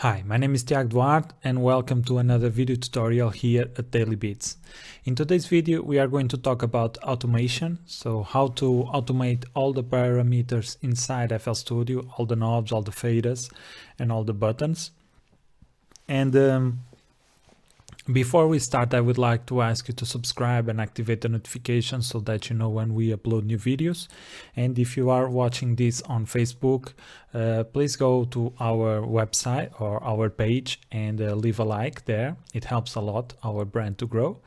Hi, my name is Tiago Duarte and welcome to another video tutorial here at Daily Bits. In today's video we are going to talk about automation, so how to automate all the parameters inside FL Studio, all the knobs, all the faders and all the buttons. And before we start, I would like to ask you to subscribe and activate the notifications so that you know when we upload new videos. And if you are watching this on Facebook, please go to our website or our page and leave a like there. It helps a lot our brand to grow.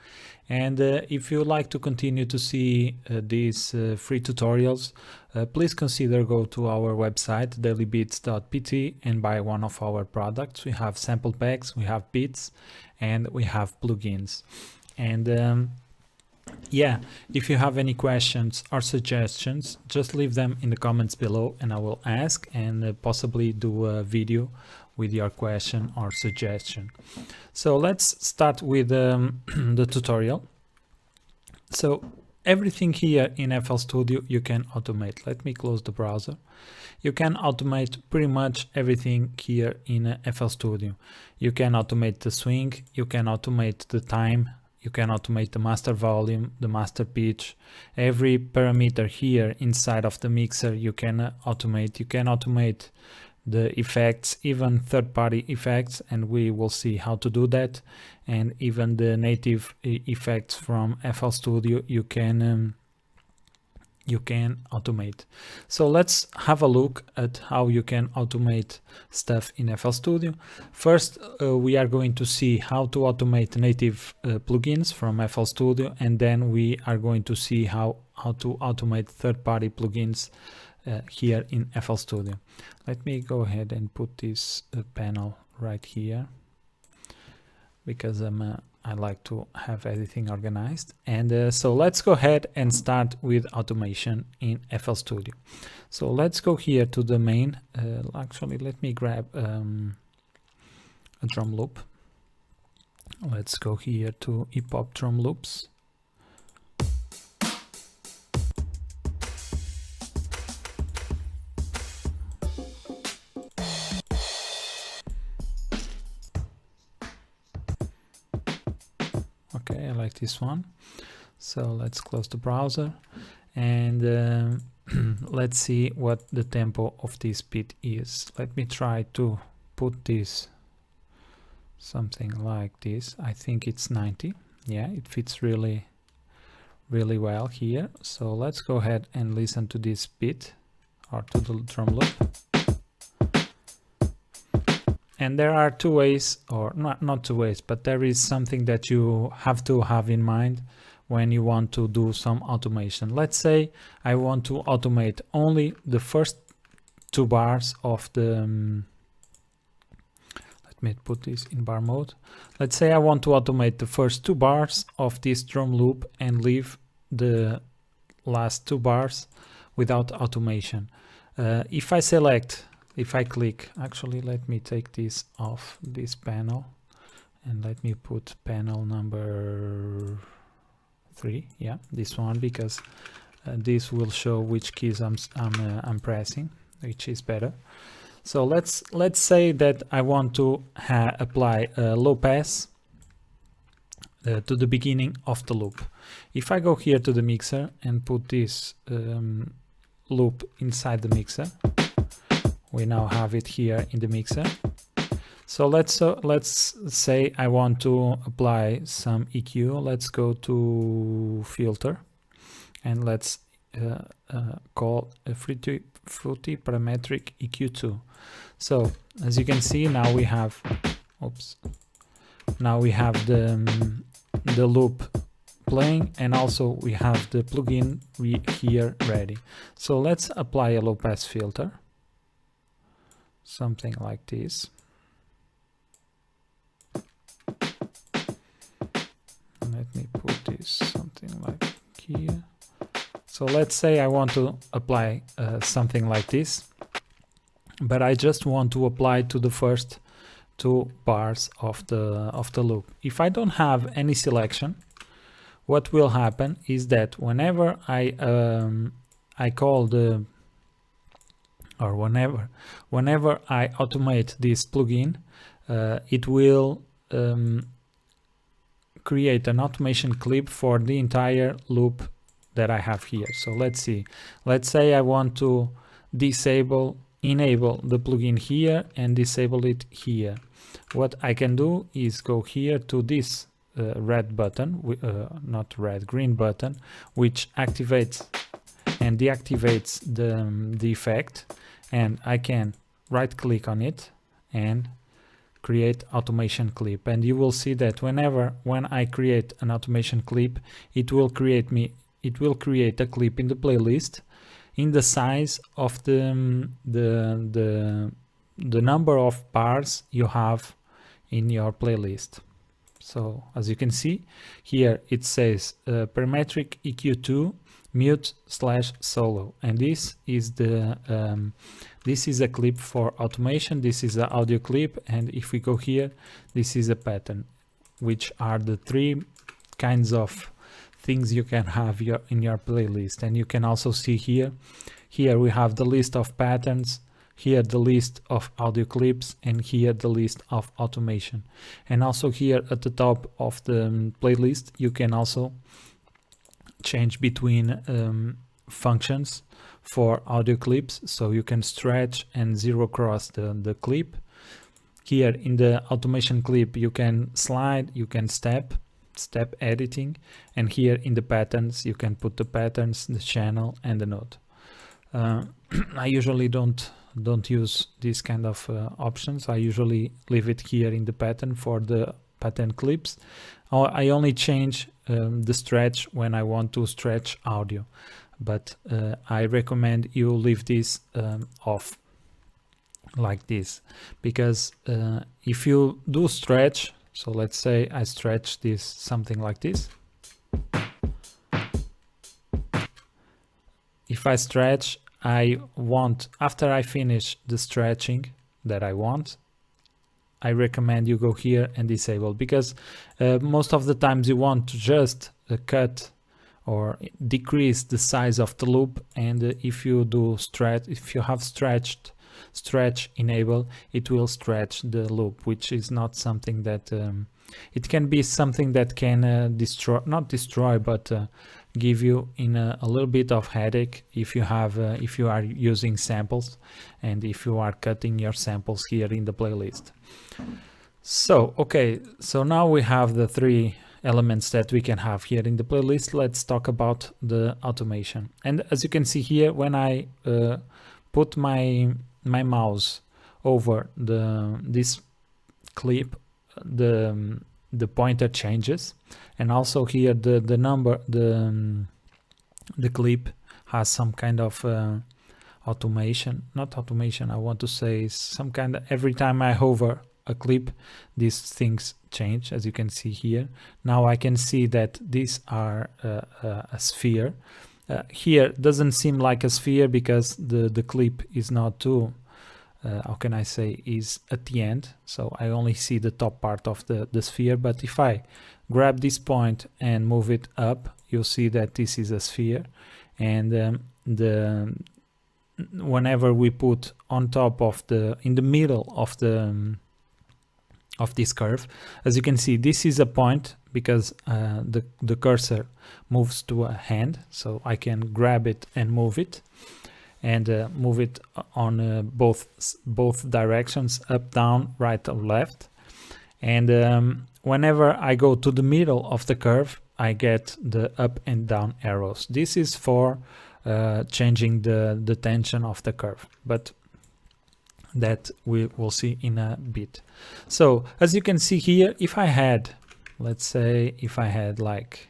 And if you like to continue to see these free tutorials, please consider go to our website dailybits.pt and buy one of our products. We have sample packs, we have bits, and we have plugins. And yeah, if you have any questions or suggestions, just leave them in the comments below and I will ask and possibly do a video with your question or suggestion. So let's start with the tutorial. So everything here in FL Studio you can automate. Let me close the browser. You can automate pretty much everything here in FL Studio. You can automate the swing, you can automate the time, you can automate the master volume, the master pitch. Every parameter here inside of the mixer you can automate. You can automate the effects, even third-party effects, and we will see how to do that. And even the native effects from FL Studio you can automate. So let's have a look at how you can automate stuff in FL Studio. First, we are going to see how to automate native plugins from FL Studio, and then we are going to see how to automate third-party plugins here in FL Studio. Let me go ahead and put this panel right here because I like to have everything organized. And so let's go ahead and start with automation in FL Studio. So let's go here to the main. Actually, let me grab a drum loop. Let's go here to hip hop drum loops. Okay, I like this one. So let's close the browser and let's see what the tempo of this beat is. Let me try to put this something like this. I think it's 90. Yeah, it fits really well here. So let's go ahead and listen to this beat or to the drum loop. And there are two ways, or not two ways, but there is something that you have to have in mind when you want to do some automation. Let's say I want to automate only the first two bars of the let me put this in bar mode. Let's say I want to automate the first two bars of this drum loop and leave the last two bars without automation. If I click, actually let me take this off this panel and let me put panel number 3. Yeah, this one, because this will show which keys I'm pressing, which is better. So let's say that I want to apply a low pass to the beginning of the loop. If I go here to the mixer and put this loop inside the mixer, we now have it here in the mixer. So let's say I want to apply some EQ. Let's go to filter and let's call a fruity parametric EQ2. So as you can see, now we have the loop playing, and also we have the plugin here ready. So let's apply a low pass filter, something like this. Let me put this something like here. So let's say I want to apply something like this, but I just want to apply to the first two bars of the loop. If I don't have any selection, what will happen is that whenever I call the or whenever I automate this plugin, it will create an automation clip for the entire loop that I have here. So let's see. Let's say I want to enable the plugin here and disable it here. What I can do is go here to this red button, not red, green button, which activates and deactivates the effect, and I can right click on it and create automation clip. And you will see that when I create an automation clip, it will create a clip in the playlist in the size of the number of bars you have in your playlist. So as you can see here, it says Parametric EQ2 mute/solo, and this is a clip for automation. This is an audio clip, and if we go here, this is a pattern, which are the three kinds of things you can have in your playlist. And you can also see here we have the list of patterns, here the list of audio clips, and here the list of automation. And also here at the top of the playlist, you can also change between functions for audio clips, so you can stretch and zero cross the clip. Here in the automation clip, you can slide, you can step editing, and here in the patterns, you can put the patterns, the channel, and the note. I usually don't use these kind of options. I usually leave it here in the pattern for the pattern clips. I only change the stretch when I want to stretch audio, but I recommend you leave this off like this, because if you do stretch, so let's say I stretch this something like this. If I stretch, after I finish the stretching that I want, I recommend you go here and disable, because most of the times you want to just cut or decrease the size of the loop, and if you have stretch enable, it will stretch the loop, which is not something that it can be something that can not destroy, but give you a little bit of headache if you are using samples and if you are cutting your samples here in the playlist. So okay, so now we have the three elements that we can have here in the playlist. Let's talk about the automation. And as you can see here, when I put my mouse over this clip, the pointer changes, and also here the clip has some kind of automation, not automation, I want to say some kind of, every time I hover a clip, these things change, as you can see here. Now I can see that these are a sphere. Here doesn't seem like a sphere because the clip is not too how can I say, is at the end, so I only see the top part of the sphere. But if I grab this point and move it up, you'll see that this is a sphere, and whenever we put on top of in the middle of this curve, as you can see, this is a point because the cursor moves to a hand, so I can grab it and move it, and move it on both directions, up, down, right or left. And whenever I go to the middle of the curve, I get the up and down arrows. This is for changing the tension of the curve, but that we will see in a bit. So as you can see here, if I had, let's say, if I had like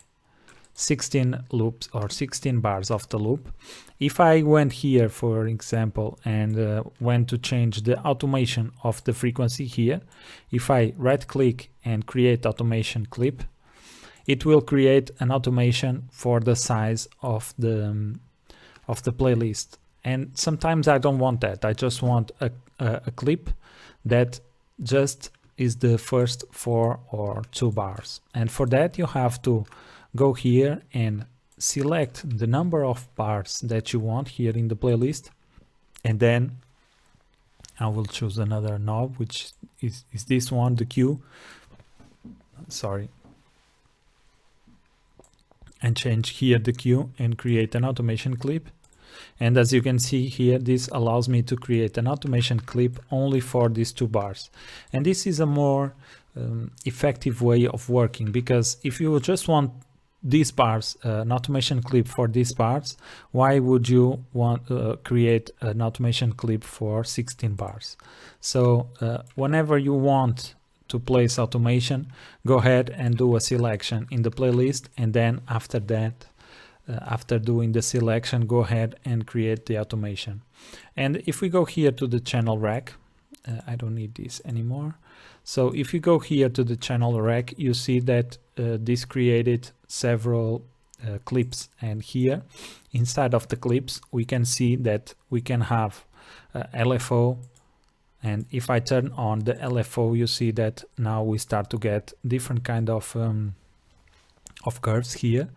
16 loops or 16 bars of the loop, if I went here, for example, and went to change the automation of the frequency here, if I right click and create automation clip, it will create an automation for the size of the playlist. And sometimes I don't want that. I just want a clip that just is the first 4 or 2 bars. And for that you have to go here and select the number of bars that you want here in the playlist. and then I will choose another knob, which is this one, the Q, sorry, and change here the Q and create an automation clip. And as you can see here, this allows me to create an automation clip only for these two bars. And this is a more effective way of working, because if you just want these bars, an automation clip for these bars, why would you want create an automation clip for 16 bars? So whenever you want to place automation, go ahead and do a selection in the playlist, and then after that, after doing the selection, go ahead and create the automation. And if we go here to the channel rack, I don't need this anymore. So if you go here to the channel rack, you see that this created several clips, and here inside of the clips we can see that we can have LFO, and if I turn on the LFO, you see that now we start to get different kind of curves here,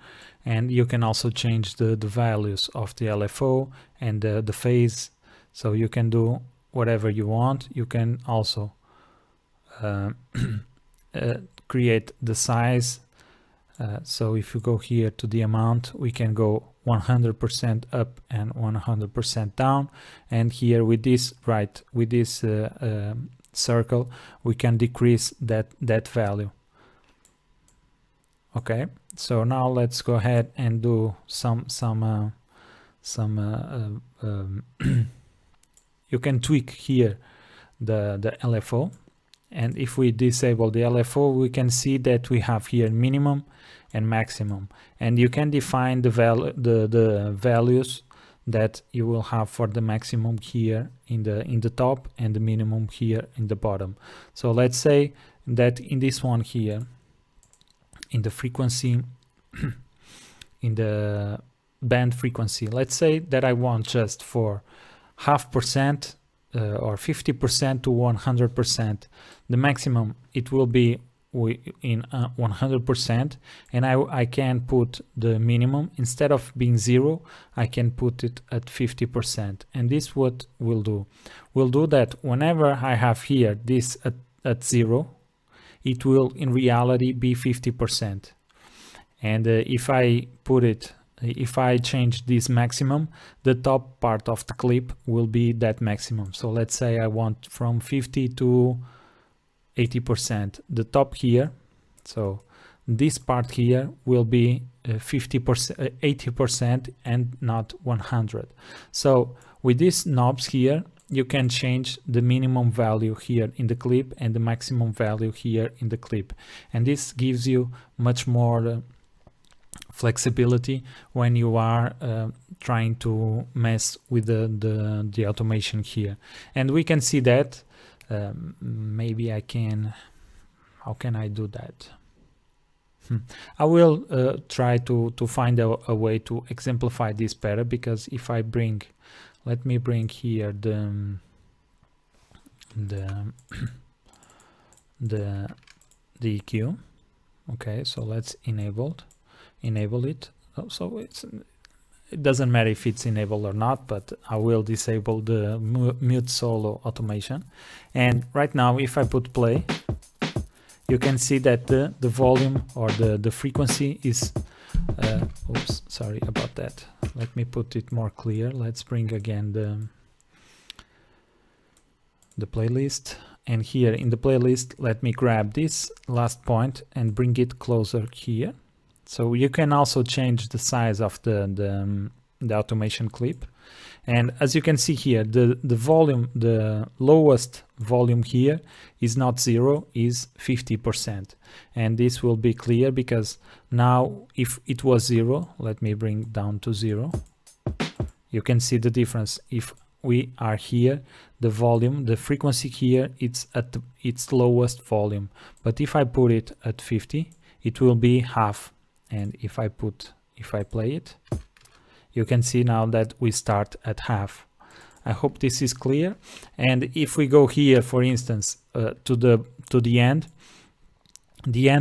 and you can also change the values of the LFO and the phase, so you can do whatever you want. You can also create the size, so if you go here to the amount, we can go 100% up and 100% down, and here with this circle we can decrease that value. Okay, so now let's go ahead and do some you can tweak here the LFO, and if we disable the LFO, we can see that we have here minimum and maximum, and you can define the values that you will have for the maximum here in the top and the minimum here in the bottom. So let's say that in this one here, in the frequency, in the band frequency, let's say that I want just for 0.5% or 50% to 100%. The maximum, it will be in 100%, and I can put the minimum, instead of being 0, I can put it at 50%. And this what we'll do that whenever I have here this at 0, it will in reality be 50%. And if I change this maximum, the top part of the clip will be that maximum. So let's say I want from 50 to 80%, the top here, so this part here will be 50%, 80% and not 100. So with these knobs here, you can change the minimum value here in the clip and the maximum value here in the clip, and this gives you much more flexibility when you are trying to mess with the automation here. And we can see that maybe I can, how can I do that? I will try to find a way to exemplify this better, because if I bring, let me bring here the EQ. Okay, so let's enable it. So it doesn't matter if it's enabled or not, but I will disable the mute solo automation. And right now, if I put play, you can see that the volume or the frequency is oops, sorry about that. Let me put it more clear. Let's bring again the playlist, and here in the playlist, let me grab this last point and bring it closer here. So you can also change the size of the automation clip, and as you can see here, the volume, the lowest volume here is not 0, is 50%, and this will be clear because now if it was 0, let me bring down to 0, you can see the difference. If we are here, the volume, the frequency here, it's at its lowest volume, but if I put it at 50, it will be half. And if I play it, you can see now that we start at half. I hope this is clear. And if we go here, for instance, to the end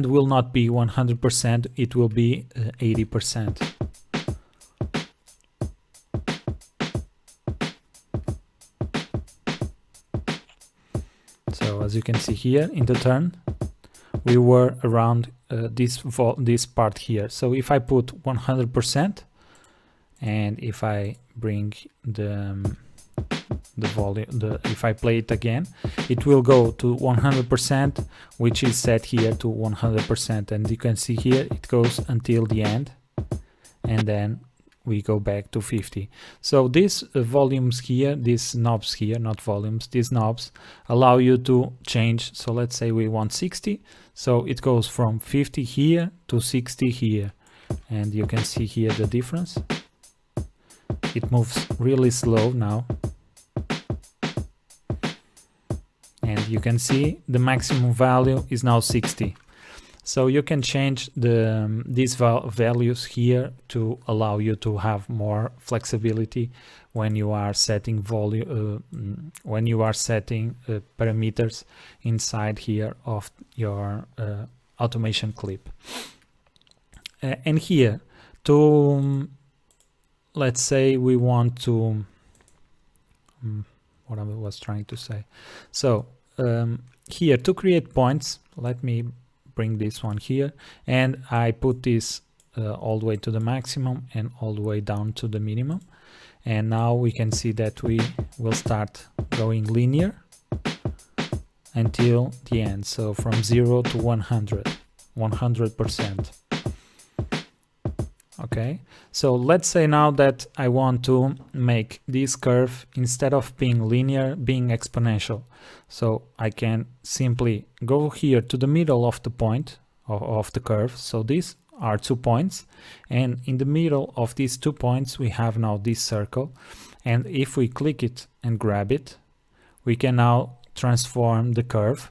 will not be 100%, it will be 80%. as you can see here in the turn, we were around this part here. So if I put 100%, and if I bring the volume, if I play it again, it will go to 100%, which is set here to 100%, and you can see here it goes until the end, and then we go back to 50. So these volumes here, these knobs here, not volumes, these knobs allow you to change. So let's say we want 60, so it goes from 50 here to 60 here, and you can see here the difference. It moves really slow now, and you can see the maximum value is now 60. So you can change these values here to allow you to have more flexibility when you are setting volume, when you are setting parameters inside here of your automation clip. And here, to let's say we want to what I was trying to say. So here to create points, let me bring this one here, and I put this all the way to the maximum and all the way down to the minimum, and now we can see that we will start going linear until the end. So from 0 to 100%. Okay, so let's say now that I want to make this curve, instead of being linear, being exponential. So I can simply go here to the middle of the point of the curve. So these are 2 points, and in the middle of these 2 points we have now this circle, and if we click it and grab it, we can now transform the curve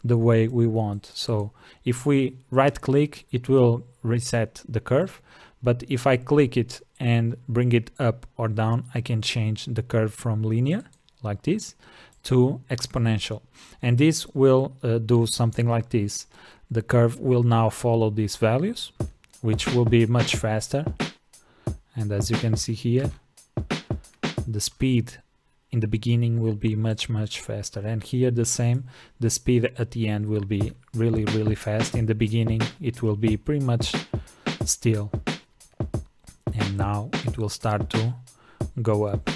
the way we want. So if we right click, it will reset the curve, but if I click it and bring it up or down, I can change the curve from linear like this to exponential, and this will do something like this. The curve will now follow these values, which will be much faster, and as you can see here, the speed in the beginning will be much faster, and here the same, the speed at the end will be really fast. In the beginning it will be pretty much still, and now it will start to go up.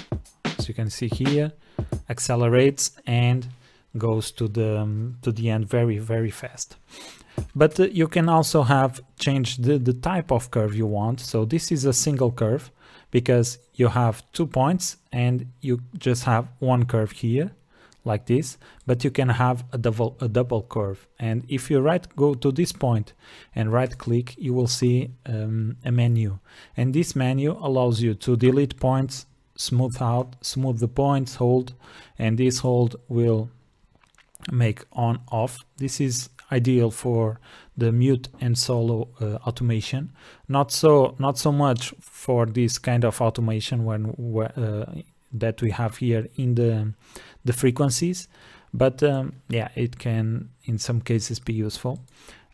As you can see here, accelerates and goes to the end very fast. But you can also have changed the type of curve you want. So this is a single curve, because you have 2 points and you just have one curve here like this, but you can have a double curve. And if you go to this point and right click, you will see a menu, and this menu allows you to delete points, smooth the points, hold, and this hold will make on off. This is ideal for the mute and solo automation, not so much for this kind of automation that we have here in the frequencies, but yeah, it can in some cases be useful.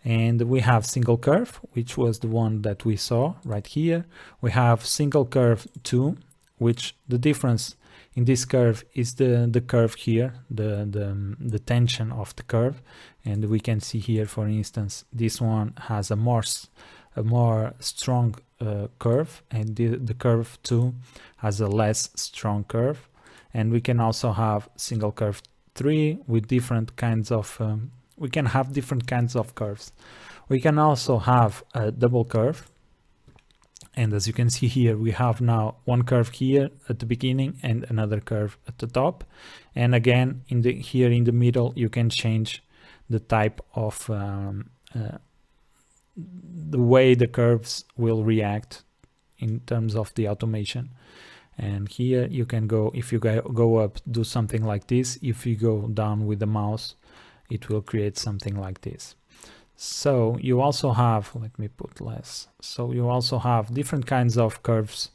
And we have single curve, which was the one that we saw right here. We have single curve 2, which the difference in this curve is the curve here, the tension of the curve, and we can see here, for instance, this one has a more strong curve, and the curve 2 has a less strong curve. And we can also have single curve 3 with different kinds of we can have different kinds of curves. We can also have a double curve, and as you can see here, we have now one curve here at the beginning and another curve at the top. And again, here in the middle, you can change the type of the way the curves will react in terms of the automation. And here you can go, if you go up, do something like this. If you go down with the mouse, it will create something like this. So you also have, let me put less. So you also have different kinds of curves,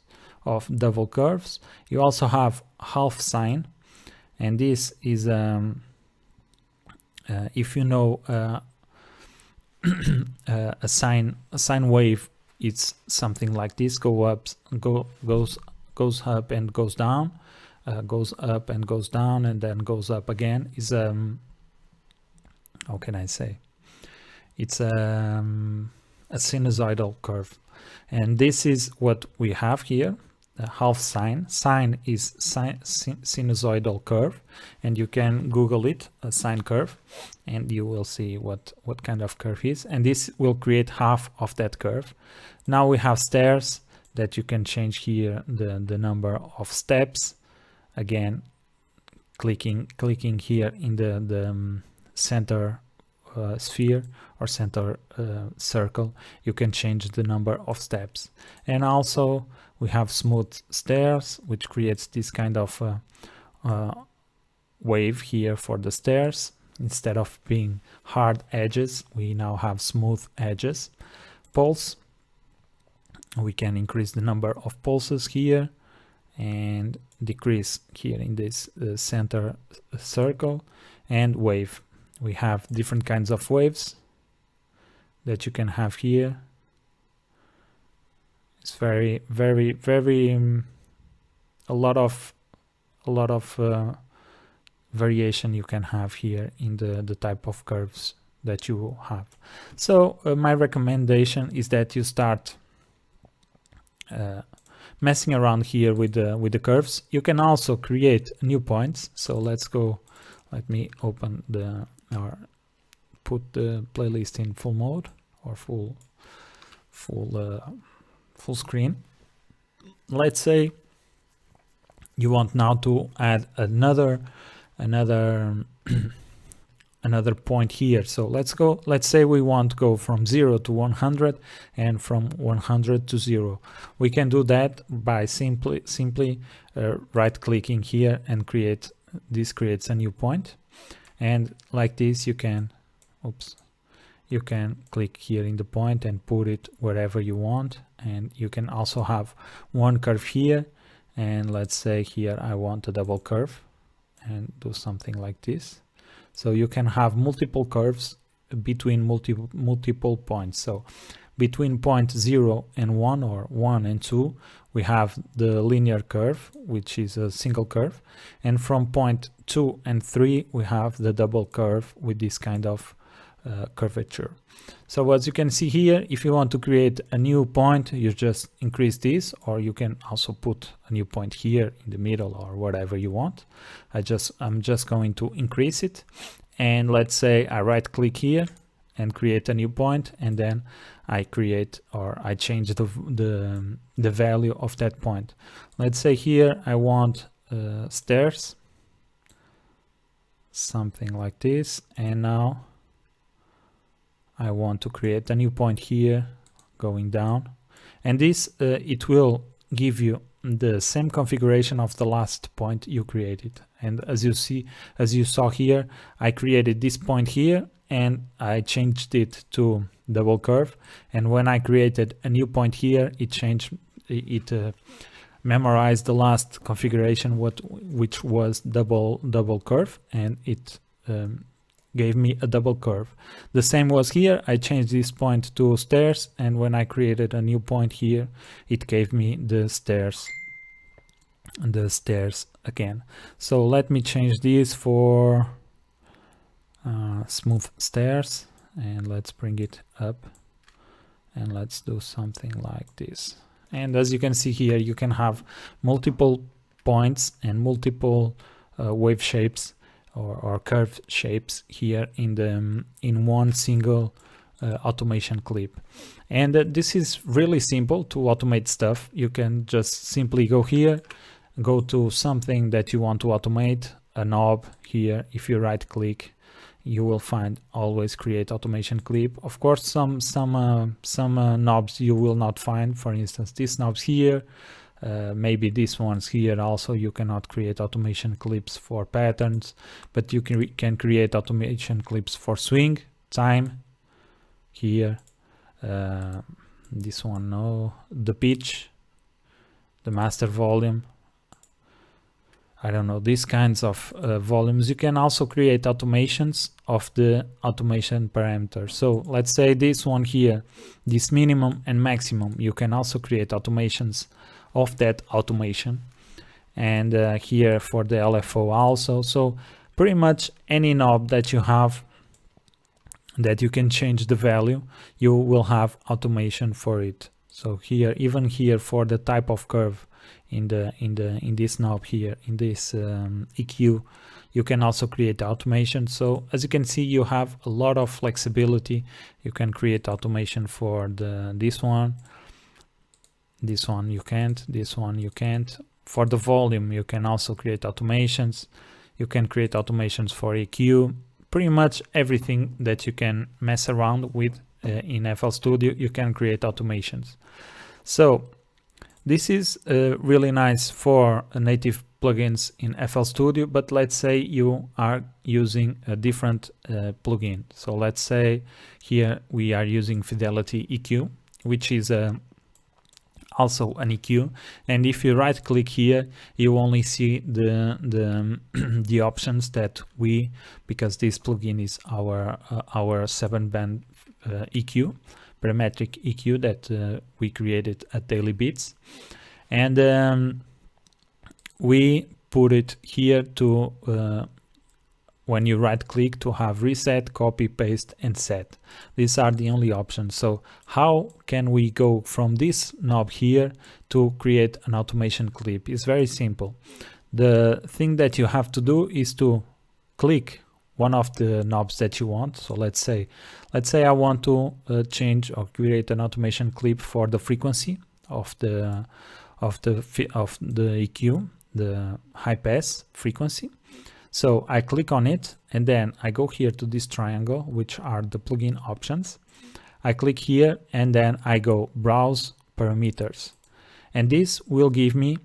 of double curves. You also have half sine, and this is if you know a sine wave, it's something like this: goes up and goes down, goes up and goes down, and then goes up again. Is how can I say, it's a sinusoidal curve. And this is what we have here, the half sine. Sine is sinusoidal curve, and you can Google it, a sine curve, and you will see what kind of curve is. And this will create half of that curve. Now we have stairs that you can change here the number of steps. Again, clicking here in the center sphere or center circle, you can change the number of steps. And also we have smooth stairs, which creates this kind of wave here for the stairs. Instead of being hard edges, we now have smooth edges. Pulse, we can increase the number of pulses here and decrease here in this center circle. And wave, we have different kinds of waves that you can have here. It's very a lot of variation you can have here in the type of curves that you have. So my recommendation is that you start messing around here with the curves. You can also create new points. So let's go. Let me open or put the playlist in full mode or full screen. Let's say you want now to add another another point here. So let's say we want to go from 0 to 100 and from 100 to 0. We can do that by simply right clicking here and creates a new point. And like this you can click here in the point and put it wherever you want. And you can also have one curve here, and let's say here I want a double curve and do something like this. So you can have multiple curves between multiple points. So between point 0 and 1 or 1 and 2, we have the linear curve, which is a single curve. And from point 2 and 3, we have the double curve with this kind of curvature. So as you can see here, if you want to create a new point, you just increase this, or you can also put a new point here in the middle or whatever you want. I'm just going to increase it, and let's say I right click here and create a new point, and then I create or I change the value of that point. Let's say here I want stairs, something like this, and now I want to create a new point here going down, and this it will give you the same configuration of the last point you created. And as you saw here, I created this point here and I changed it to double curve, and when I created a new point here, it memorized the last configuration which was double curve, and it gave me a double curve. The same was here. I changed this point to stairs, and when I created a new point here, it gave me the stairs again. So let me change this for smooth stairs, and let's bring it up, and let's do something like this. And as you can see here, you can have multiple points and multiple wave shapes or curve shapes here in one single automation clip. And this is really simple to automate stuff. You can just simply go here, go to something that you want to automate, a knob here. If you right click, you will find always create automation clip. Of course, some knobs you will not find. For instance, these knobs here, maybe these ones here also, you cannot create automation clips for patterns, but you can create automation clips for swing, time here, this one, no, the pitch, the master volume, I don't know, these kinds of volumes. You can also create automations of the automation parameter. So let's say this one here, this minimum and maximum, you can also create automations of that automation, and here for the LFO also. So pretty much any knob that you have that you can change the value, you will have automation for it. So here, even here for the type of curve in this knob here, in this EQ, you can also create automation. So as you can see, you have a lot of flexibility. You can create automation for this one you can't, this one you can't. For the volume, you can also create automations. You can create automations for EQ. Pretty much everything that you can mess around with in FL Studio, you can create automations. So this is really nice for native plugins in FL Studio, but let's say you are using a different plugin. So let's say here we are using Fidelity EQ, which is also an EQ, and if you right click here, you only see the options that we, because this plugin is our 7-band EQ, parametric EQ that we created at Daily Beats, and we put it here to when you right click to have reset, copy, paste, and set. These are the only options. So how can we go from this knob here to create an automation clip? It's very simple. The thing that you have to do is to click one of the knobs that you want. So let's say I want to change or create an automation clip for the frequency of the EQ, the high pass frequency. So I click on it, and then I go here to this triangle, which are the plugin options. I click here, and then I go browse parameters, and this will give me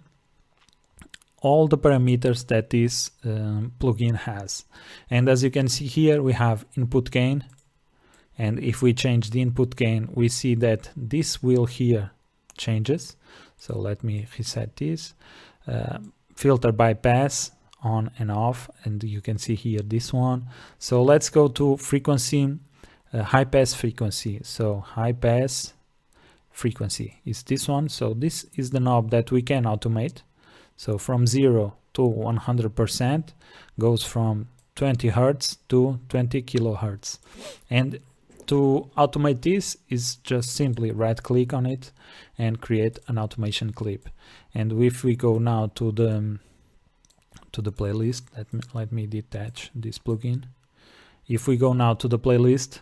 all the parameters that this plugin has. And as you can see here, we have input gain, and if we change the input gain, we see that this wheel here changes. So let me reset this. Filter bypass, on and off, and you can see here this one. So let's go to frequency, high pass frequency. So high pass frequency is this one. So this is the knob that we can automate. So from 0 to 100% goes from 20 Hertz to 20 kilohertz. And to automate this is just simply right click on it and create an automation clip. And if we go now to the playlist, let me detach this plugin. If we go now to the playlist,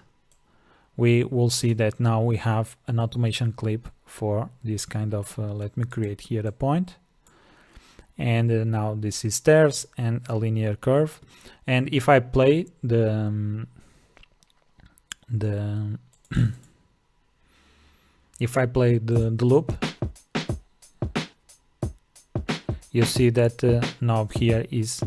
we will see that now we have an automation clip for this kind of let me create here a point, and now this is stairs and a linear curve. And if I play if I play the loop, you see that the knob here is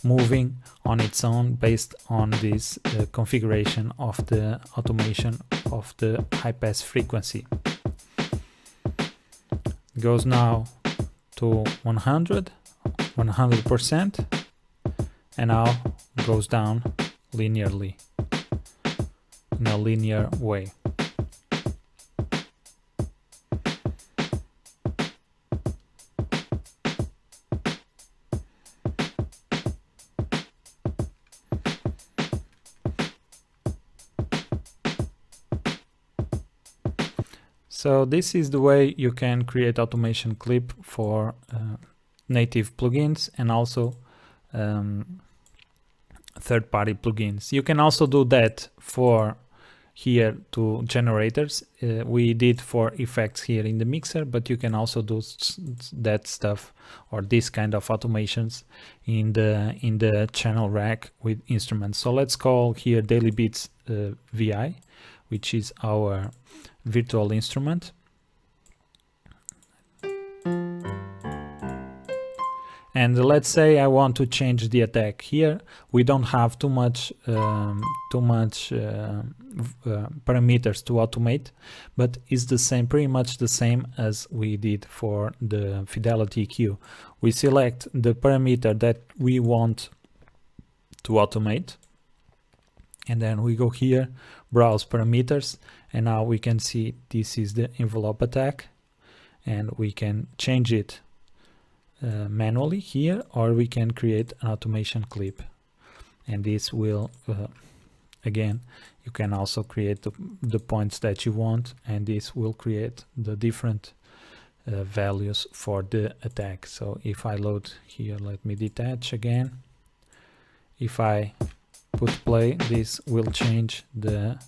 moving on its own based on this configuration of the automation of the high pass frequency. It goes now to 100%, and now goes down linearly in a linear way. So this is the way you can create automation clip for native plugins and also third-party plugins. You can also do that for here to generators. We did for effects here in the mixer, but you can also do that stuff or this kind of automations in the channel rack with instruments. So let's call here Daily Beats VI, which is our virtual instrument. And let's say I want to change the attack. Here we don't have too much parameters to automate, but it's the same, pretty much the same as we did for the Fidelity EQ. We select the parameter that we want to automate, and then we go here, browse parameters, and now we can see this is the envelope attack, and we can change it manually here, or we can create an automation clip, and this will again, you can also create the points that you want, and this will create the different values for the attack. So if I load here, let me detach again. If I put play, this will change the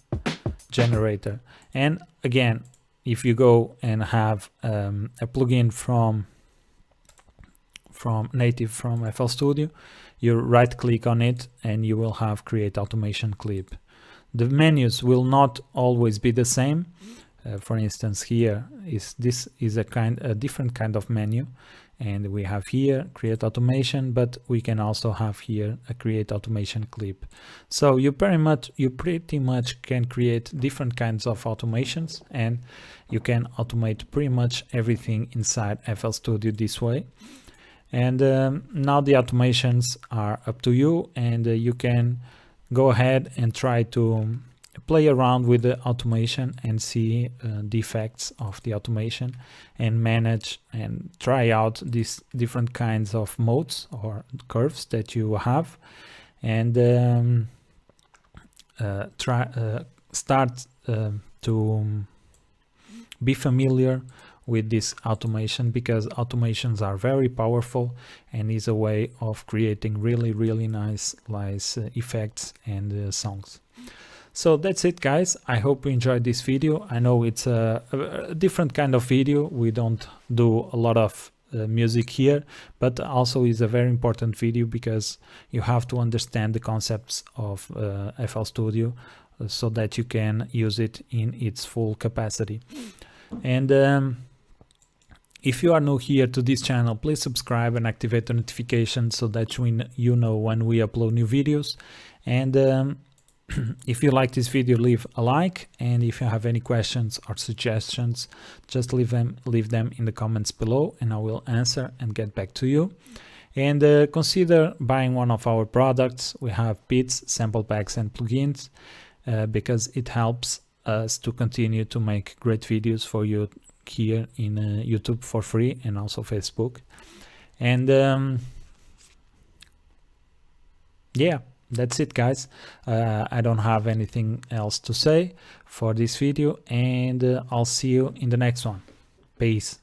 generator. And again, if you go and have a plugin from native from FL Studio, you right click on it and you will have create automation clip. The menus will not always be the same. For instance, here this is a different kind of menu, and we have here create automation, but we can also have here a create automation clip. So you pretty much can create different kinds of automations, and you can automate pretty much everything inside FL Studio this way. And now the automations are up to you, and you can go ahead and try to play around with the automation and see the effects of the automation, and manage and try out these different kinds of modes or curves that you have, and start to be familiar with this automation, because automations are very powerful and is a way of creating really nice effects and songs. So that's it, guys. I hope you enjoyed this video. I know it's a different kind of video. We don't do a lot of music here, but also is a very important video because you have to understand the concepts of FL Studio so that you can use it in its full capacity. And if you are new here to this channel, please subscribe and activate the notifications so that you know when we upload new videos. And if you like this video, leave a like, and if you have any questions or suggestions, just leave them in the comments below, and I will answer and get back to you. And consider buying one of our products. We have beats, sample packs and plugins, because it helps us to continue to make great videos for you here in YouTube for free, and also Facebook. And yeah, that's it, guys. I don't have anything else to say for this video, and I'll see you in the next one. Peace.